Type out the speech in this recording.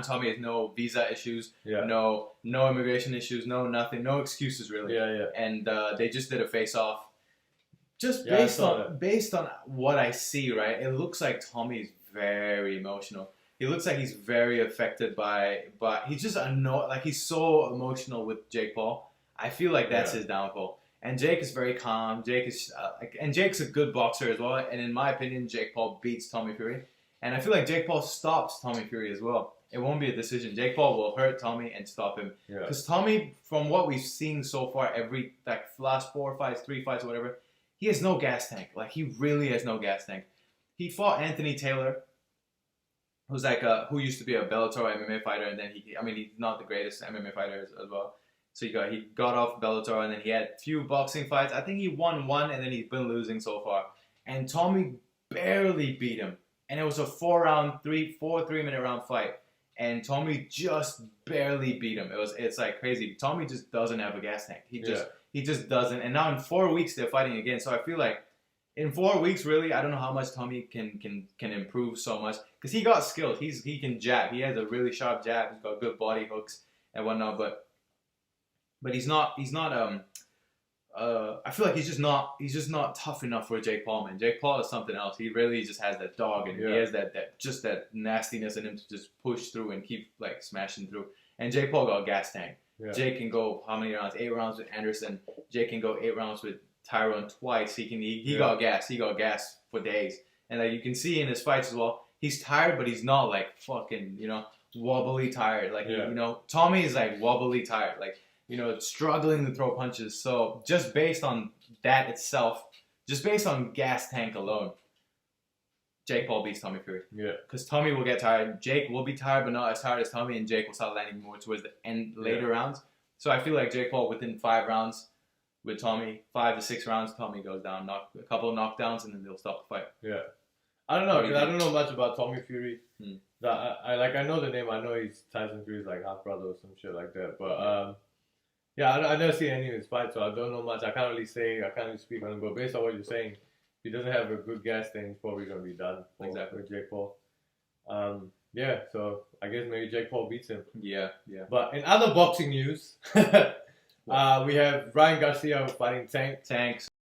Tommy has no visa issues, Yeah. no immigration issues, no nothing, no excuses really. Yeah. And they just did a face-off. Just Yeah, based on what I see, right? It looks like Tommy's very emotional. He looks like he's very affected but he's just annoyed. Like he's so emotional with Jake Paul. I feel like that's his downfall. And Jake is very calm. Jake is and Jake's a good boxer as well. And in my opinion, Jake Paul beats Tommy Fury. And I feel like Jake Paul stops Tommy Fury as well. It won't be a decision. Jake Paul will hurt Tommy and stop him. Because Tommy, from what we've seen so far, last 4 fights, 3 fights, or whatever, he has no gas tank. Like he really has no gas tank. He fought Anthony Taylor, who's who used to be a Bellator MMA fighter, and then he's not the greatest MMA fighter as well. So he got off Bellator, and then he had a few boxing fights. I think he won one, and then he's been losing so far. And Tommy barely beat him, and it was a 3-minute round fight, and Tommy just barely beat him. It's like crazy. Tommy just doesn't have a gas tank. He just doesn't. And now in 4 weeks they're fighting again. So I feel like in 4 weeks, really, I don't know how much Tommy can improve so much because he got skilled. He can jab. He has a really sharp jab. He's got good body hooks and whatnot. But he's not. I feel like he's just not tough enough for Jake Paul, man. Jake Paul is something else. He really just has that dog, and he has that nastiness in him to just push through and keep like smashing through. And Jake Paul got a gas tank. Yeah. Jake can go how many rounds? 8 rounds with Anderson. Jake can go 8 rounds with Tyrone twice. He got gas. He got gas for days. And like you can see in his fights as well, he's tired, but he's not like fucking wobbly tired. Like Tommy is like wobbly tired. Like struggling to throw punches. So just based on that itself, just based on gas tank alone, Jake Paul beats Tommy Fury. Yeah. Because Tommy will get tired. Jake will be tired, but not as tired as Tommy, and Jake will start landing more towards the end, later rounds. So I feel like Jake Paul within 5 rounds with Tommy, 5 to 6 rounds, Tommy goes down, a couple of knockdowns, and then they'll stop the fight. Yeah. I don't know, because I don't know much about Tommy Fury. I know the name. I know he's Tyson Fury's like half brother or some shit like that. But I never seen any of his fights, so I don't know much. I can't really speak on him. But based on what you're saying, if he doesn't have a good gas tank, he's probably gonna be done. Exactly. With Jake Paul. So I guess maybe Jake Paul beats him. Yeah. But in other boxing news, we have Ryan Garcia fighting Tank.